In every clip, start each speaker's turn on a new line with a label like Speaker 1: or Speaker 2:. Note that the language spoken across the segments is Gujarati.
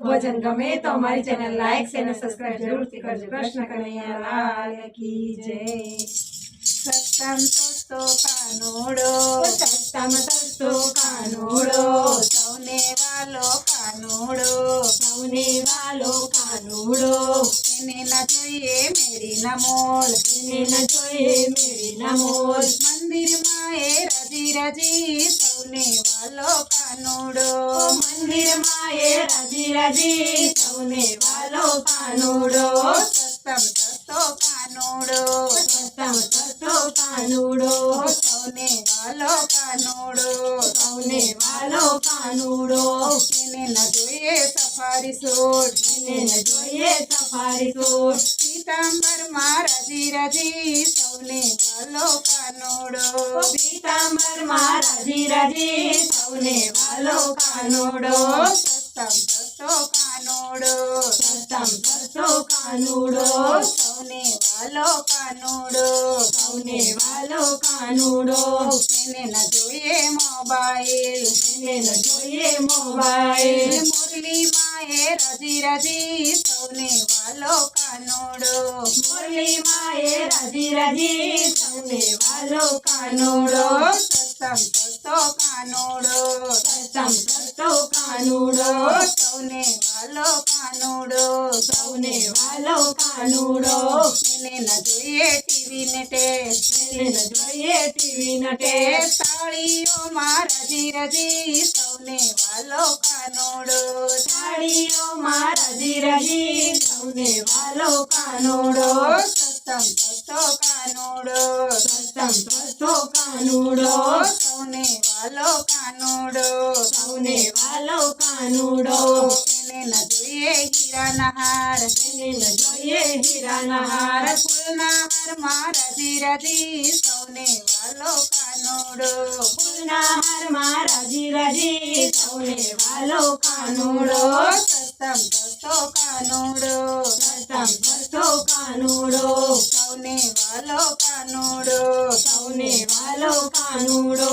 Speaker 1: ભજન ગમે તો અમારી ચેનલ લાઈક અને સબસ્ક્રાઇબ જરૂરથી કરજો। કૃષ્ણ કનૈયા લાલ કી જય।
Speaker 2: સત્તમ સસ્તો કાનોડો,
Speaker 1: સત્તમ સસ્તો કાનોડો,
Speaker 2: સૌને વાલો કાનોડો,
Speaker 1: સૌને વાલો કાનોડો,
Speaker 2: એને ના જોઈએ મેરી ના મોલ,
Speaker 1: એને ન જોઈએ મેરી ના મોલ।
Speaker 2: મંદિરમાં એ રાજી રાજી સૌને વાલો કાનોડો,
Speaker 1: મંદિરમાં એ રાજી રાજી સૌને વાલો કાનોડો।
Speaker 2: સત્તમ સસ્તો કાનોડો,
Speaker 1: સત્તમ સસ્તો કાનોડો,
Speaker 2: સૌને વાલો કાનોડો,
Speaker 1: સૌને વાલો કાનોડો,
Speaker 2: એને ના જોઈએ સફારી સૂટ,
Speaker 1: એને ન જોઈએ સફારી સૂટ।
Speaker 2: પીતાંબરમાં રાજી રાજી સૌને વાલો કાનોડો,
Speaker 1: પીતાંબરમાં રાજી રાજી સૌને વાલો કાનોડો।
Speaker 2: સત્તમ સસ્તો કાનોડો,
Speaker 1: સત્તમ સસ્તો કાનોડો,
Speaker 2: સૌને વાલો કાનોડો,
Speaker 1: સૌને વાલો કાનોડો,
Speaker 2: એને ના જોઈએ મોબાઈલ,
Speaker 1: એને ન જોઈએ મોબાઈલ।
Speaker 2: મુરલીમાં એ રાજી રાજી સૌને વાલો કાનોડો,
Speaker 1: મુરલીમાં એ રાજી રાજી સૌને વાલો કાનોડો।
Speaker 2: સત્તમ સસ્તો કાનોડો,
Speaker 1: સત્તમ સસ્તો કાનોડો,
Speaker 2: સૌને વાલો કાનોડો,
Speaker 1: સૌને વાલો કાનોડો,
Speaker 2: એને ના જોઈએ ટીવી ને ટેસ્ટ,
Speaker 1: એને ન જોઈએ ટીવી ન ટેસ્ટ।
Speaker 2: તાળીઓમાં રાજી રાજી સૌને વાલો કાનોડો,
Speaker 1: થાળીઓમાં રાજી રાજી સૌને વાલો કાનોડો।
Speaker 2: સત્તમ સસ્તો કાનોડો,
Speaker 1: સત્તમ સસ્તો કાનોડો,
Speaker 2: સૌને વાલો કાનોડો,
Speaker 1: સૌને વાલો કાનોડો,
Speaker 2: એને ના જોઈએ હીરાના હાર,
Speaker 1: એને ન જોઈએ હીરાના હાર।
Speaker 2: ફૂલના હારમાં રાજી રાજી સૌને વાલો કાનોડો,
Speaker 1: ફૂલના હારમાં રાજી રાજી સૌને વાલો કાનોડો।
Speaker 2: સત્તમ સસ્તો કાનોડો,
Speaker 1: સત્તમ સસ્તો કાનોડો,
Speaker 2: સૌને વાલો કાનોડો,
Speaker 1: સૌને વાલો કાનોડો,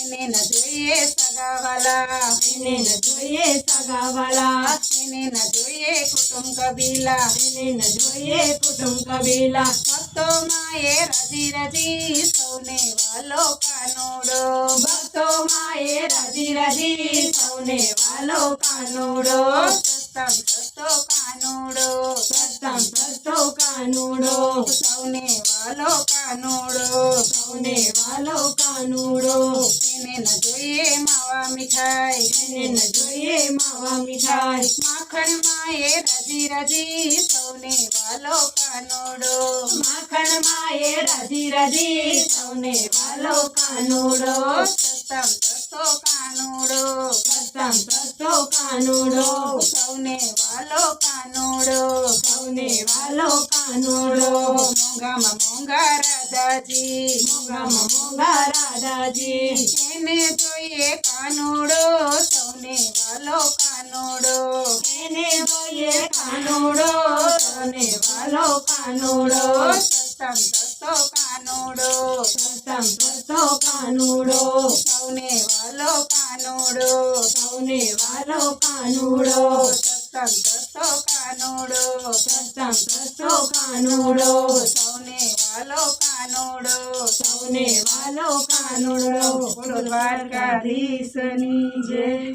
Speaker 2: એને ના જોઈએ સગાવાલા,
Speaker 1: એને ન જોઈએ સગાવાલા,
Speaker 2: એને ના જોઈએ કુટુંબ કબીલા,
Speaker 1: એને ન જોઈએ કુટુંબ કબીલા।
Speaker 2: ભક્તોમાં એ રાજી રાજી સૌને વાલો કાનોડો,
Speaker 1: ભક્તોમાં એ રાજી રાજી સૌને વાલો કાનોડો।
Speaker 2: સત્તમ સસ્તો કાનોડો,
Speaker 1: સત્તમ સસ્તો કાનોડો,
Speaker 2: સૌને વાલો કાનોડો,
Speaker 1: સૌને વાલો કાનોડો,
Speaker 2: એને ના જોઈએ માવા મીઠાઈ,
Speaker 1: એને ન જોઈએ માવા મીઠાઈ।
Speaker 2: માખણમાં એ રાજી રાજી સૌને વાલો કાનોડો,
Speaker 1: માખણમાં એ રાજી રાજી સૌને વાલો કાનોડો।
Speaker 2: સત્તમ સસ્તો કાનોડો,
Speaker 1: સત્તમ સસ્તો કાનોડો,
Speaker 2: સૌને વાલો કાનોડો,
Speaker 1: સૌને વાલો કાનોડો,
Speaker 2: મોંઘામાં મોંઘા રાધાજી,
Speaker 1: મોંઘામાં મોંઘા રાધાજી,
Speaker 2: એને જોઈએ કાનોડો, સૌને વાલો કાનોડો,
Speaker 1: એને જોઈએ કાનોડો, સૌને વાલો કાનોડો।
Speaker 2: સત્તમ સસ્તો કાનોડો,
Speaker 1: સત્તમ સસ્તો કાનોડો,
Speaker 2: સૌને વાલો કાનોડો,
Speaker 1: સૌને વાલો કાનોડો,
Speaker 2: સત્તમ સસ્તો કાનોડો,
Speaker 1: સત્તમ સસ્તો કાનોડો,
Speaker 2: સૌને વાલો કાનોડો,
Speaker 1: સૌને વાલો કાનોડો।
Speaker 2: બોલો દ્વારકાધીશની જય।